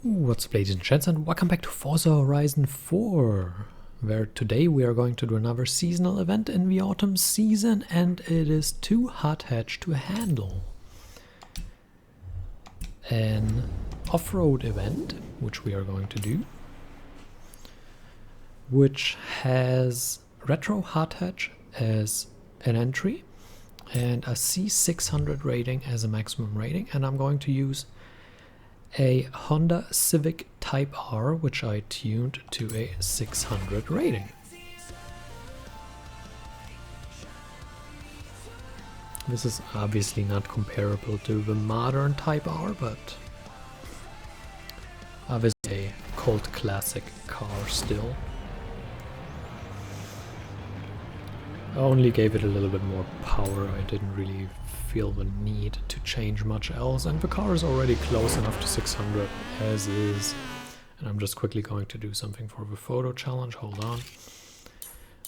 What's up, ladies and gents, and welcome back to Forza Horizon 4, where today we are going to do another seasonal event in the autumn season, and it is too hot-hatch to handle. An off-road event, which we are going to do, which has retro hot-hatch as an entry and a C600 rating as a maximum rating, and I'm going to use a Honda Civic Type R, which I tuned to a 600 rating. This is obviously not comparable to the modern Type R, but obviously a cult classic car still. I only gave it a little bit more power. I didn't really feel the need to change much else, and the car is already close enough to 600 as is. And I'm just quickly going to do something for the photo challenge. Hold on.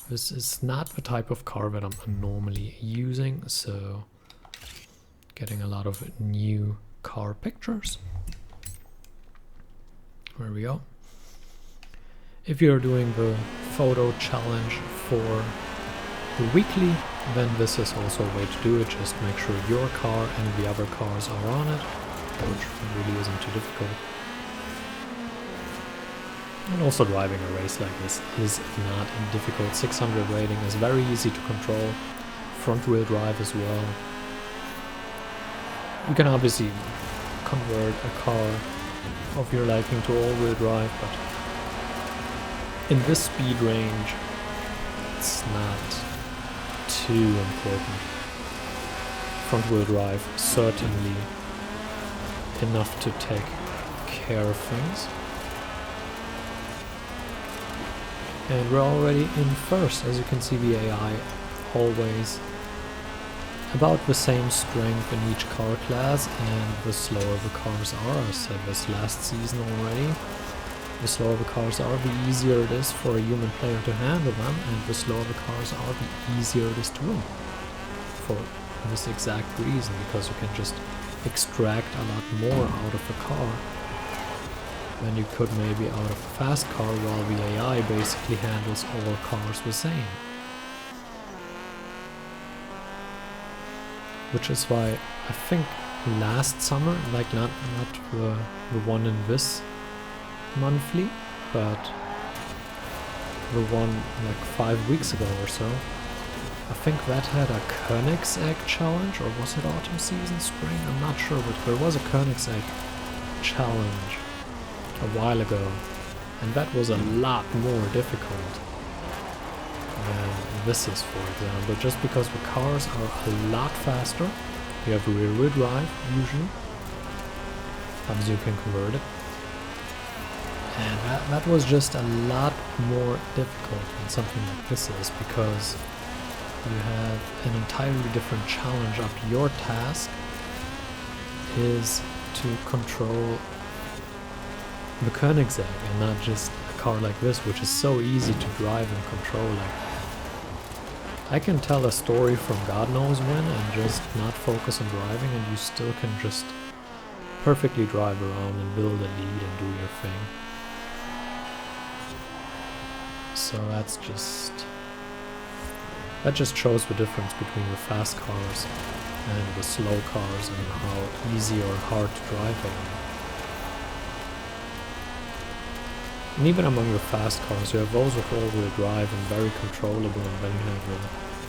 This is not the type of car that I'm normally using, so getting a lot of new car pictures. There we go. If you're doing the photo challenge for the weekly, then this is also a way to do it. Just make sure your car and the other cars are on it, which really isn't too difficult. And also driving a race like this is not difficult. 600 rating is very easy to control. Front wheel drive as well. You can obviously convert a car of your liking to all-wheel drive, but in this speed range it's not too important. Front wheel drive certainly enough to take care of things. And we're already in first. As you can see, the AI always about the same strength in each car class, and the slower the cars are, I said this last season already, the slower the cars are, the easier it is for a human player to handle them, and the slower the cars are, the easier it is to win. For this exact reason, because you can just extract a lot more out of the car than you could maybe out of a fast car, while the AI basically handles all cars the same. Which is why I think last summer, like not the one in this monthly, but the one like 5 weeks ago or so, I think that had a Koenigsegg challenge, or was it autumn season, spring? I'm not sure, but there was a Koenigsegg challenge a while ago, and that was a lot more difficult than this is, for example, just because the cars are a lot faster. You have rear wheel drive usually, obviously you can convert it, and that was just a lot more difficult than something like this is, because you have an entirely different challenge. Up your task is to control the Koenigsegg and not just a car like this, which is so easy to drive and control. Like, I can tell a story from God knows when and just not focus on driving, and you still can just perfectly drive around and build a lead and do your thing. So that just shows the difference between the fast cars and the slow cars, and how easy or hard to drive they are. And even among the fast cars, you have those with all-wheel drive and very controllable, and then you have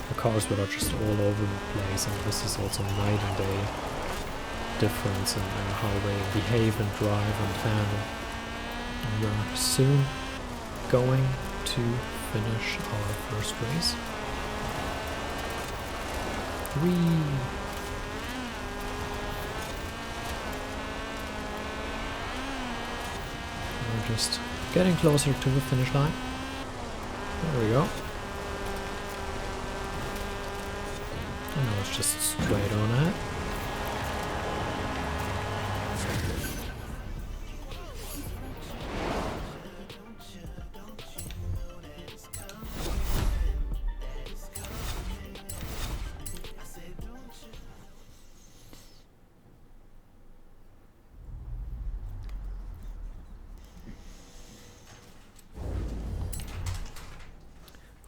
the cars that are just all over the place, and this is also night and day difference in how they behave and drive and handle. And we're soon going to finish our first race. Whee! We're just getting closer to the finish line. There we go. And now it's just straight on ahead.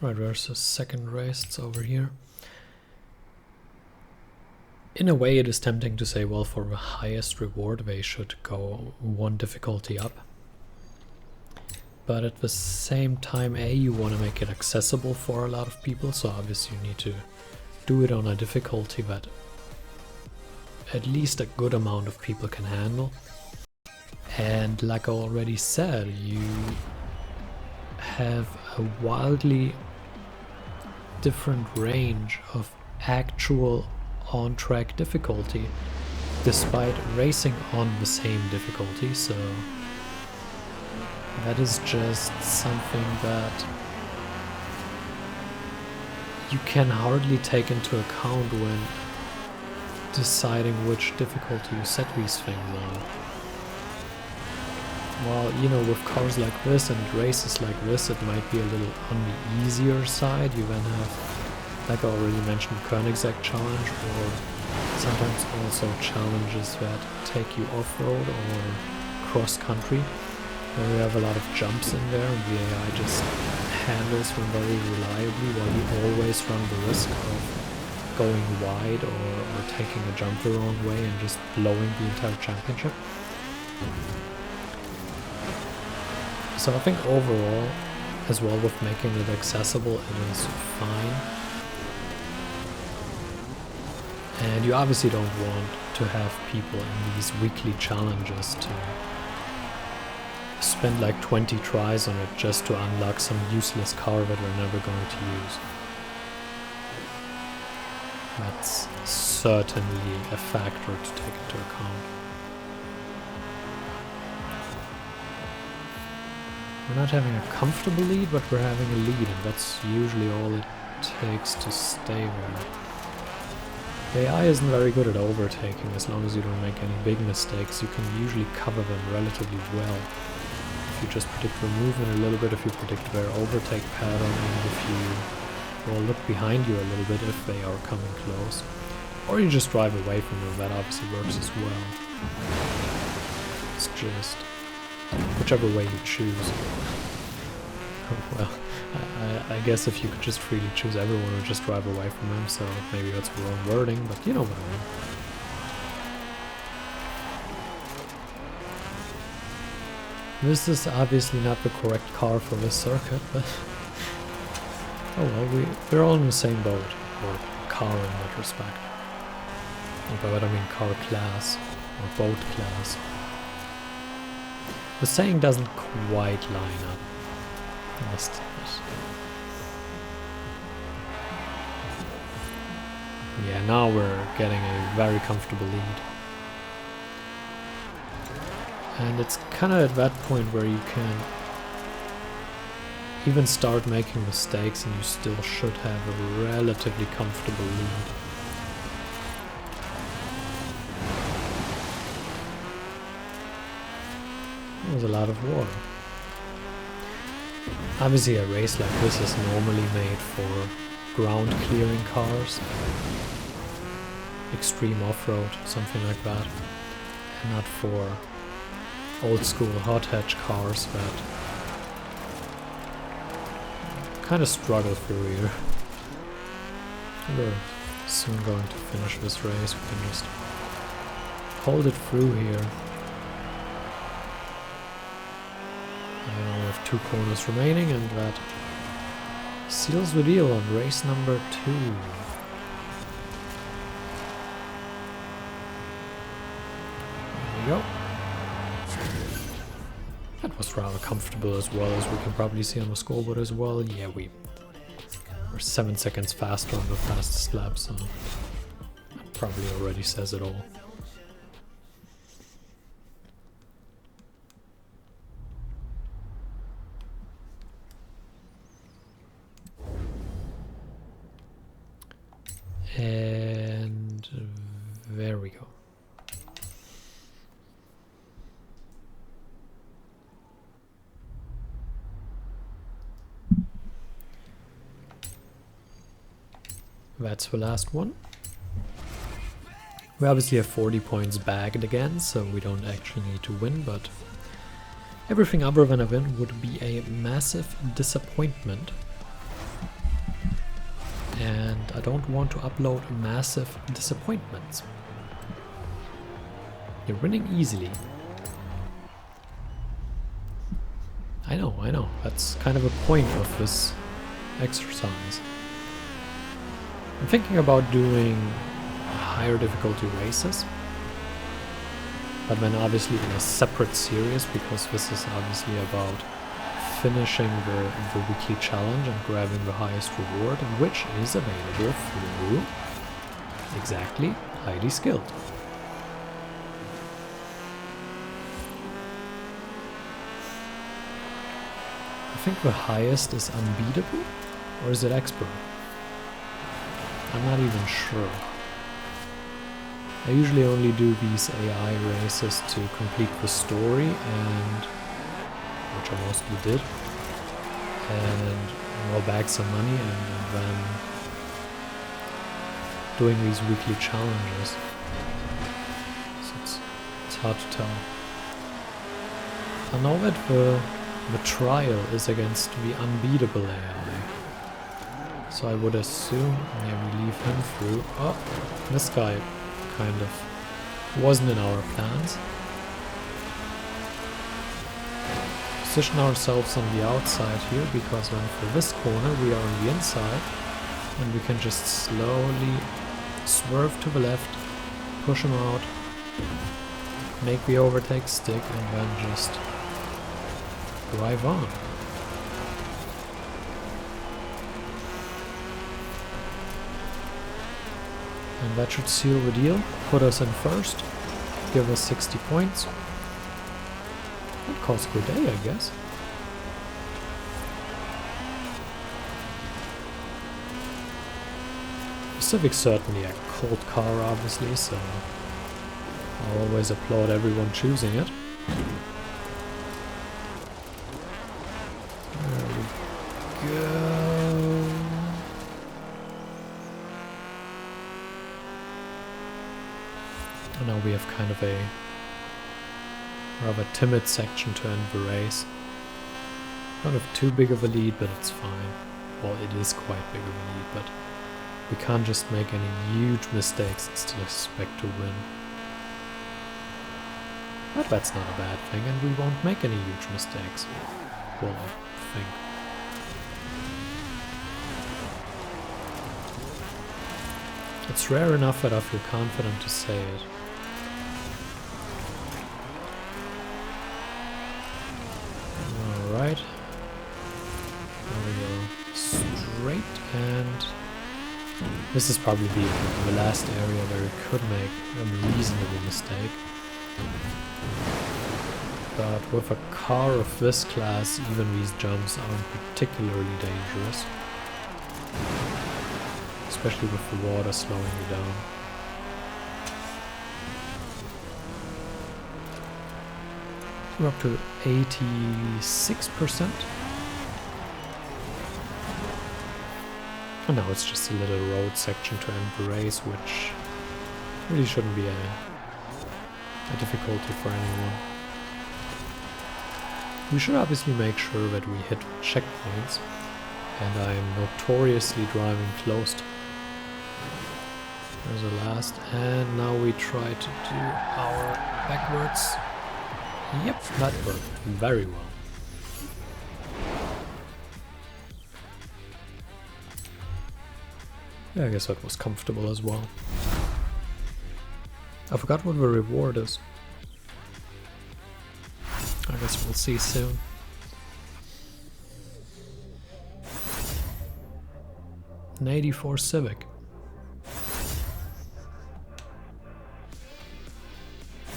Right, where's the second race? It's over here. In a way, it is tempting to say, well, for the highest reward, they should go one difficulty up. But at the same time, you want to make it accessible for a lot of people, so obviously you need to do it on a difficulty that at least a good amount of people can handle. And like I already said, you have a wildly different range of actual on-track difficulty despite racing on the same difficulty, so that is just something that you can hardly take into account when deciding which difficulty you set these things on. Well, you know, with cars like this and races like this, it might be a little on the easier side. You then have, like I already mentioned, Koenigsegg Challenge, or sometimes also challenges that take you off-road or cross-country, where you have a lot of jumps in there and the AI just handles them very reliably, while you always run the risk of going wide or taking a jump the wrong way and just blowing the entire championship. So I think overall, as well, with making it accessible, it is fine. And you obviously don't want to have people in these weekly challenges to spend like 20 tries on it just to unlock some useless car that they're never going to use. That's certainly a factor to take into account. We're not having a comfortable lead, but we're having a lead, and that's usually all it takes to stay there. The AI isn't very good at overtaking. As long as you don't make any big mistakes, you can usually cover them relatively well. If you just predict their movement a little bit, if you predict their overtake pattern, and if you look behind you a little bit if they are coming close. Or you just drive away from them, that obviously works as well. It's just whichever way you choose. Well, I guess if you could just freely choose, everyone would just drive away from them, so maybe that's the wrong wording, but you know what I mean. This is obviously not the correct car for this circuit, but oh well, we're all in the same boat, or car in that respect. And by that I mean car class, or boat class. The saying doesn't quite line up, must admit. Yeah, now we're getting a very comfortable lead. And it's kind of at that point where you can even start making mistakes and you still should have a relatively comfortable lead. There's a lot of water. Obviously a race like this is normally made for ground clearing cars, extreme off-road, something like that, and not for old school hot hatch cars that kind of struggle through here. We're soon going to finish this race, we can just hold it through here. We have 2 corners remaining, and that seals the deal on race number 2. There we go. That was rather comfortable as well, as we can probably see on the scoreboard as well. Yeah, we're 7 seconds faster on the fastest lap, so that probably already says it all. And there we go. That's the last one. We obviously have 40 points bagged again, so we don't actually need to win, but everything other than a win would be a massive disappointment. and I don't want to upload massive disappointments. You're winning easily. I know, that's kind of a point of this exercise. I'm thinking about doing higher difficulty races, but then obviously in a separate series, because this is obviously about finishing the weekly challenge and grabbing the highest reward, which is available through exactly highly skilled. I think the highest is unbeatable, or is it expert? I'm not even sure. I usually only do these AI races to complete the story, and which I mostly did, and roll back some money, and then doing these weekly challenges. So it's hard to tell. I know that the trial is against the unbeatable AI, so I would assume, yeah, we leave him through. Oh, this guy kind of wasn't in our plans. Position ourselves on the outside here, because then for this corner we are on the inside, and we can just slowly swerve to the left, push him out, make the overtake stick, and then just drive on. And that should seal the deal, put us in first, give us 60 points. That calls a good day, I guess. Civic's certainly a cold car, obviously, so I'll always applaud everyone choosing it. There we go. And now we have kind of a rather timid section to end the race. Not have too big of a lead, but it's fine. Well, it is quite big of a lead, but we can't just make any huge mistakes and still expect to win. But that's not a bad thing, and we won't make any huge mistakes. Well, I think. It's rare enough that I feel confident to say it. Alright. Now we go straight, and this is probably the last area where we could make a reasonable mistake. But with a car of this class, even these jumps aren't particularly dangerous. Especially with the water slowing you down. We're up to 86%. And now it's just a little road section to end the race, which really shouldn't be a difficulty for anyone. We should obviously make sure that we hit checkpoints, and I am notoriously driving close to. There's a last, and now we try to do our backwards. Yep, that worked very well. Yeah, I guess that was comfortable as well. I forgot what the reward is. I guess we'll see soon. An 84 Civic.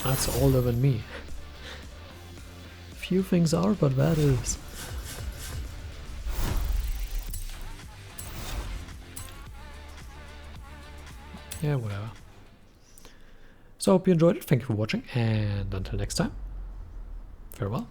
That's older than me. Few things are, but that is. Yeah, whatever. So I hope you enjoyed it. Thank you for watching, and until next time, farewell.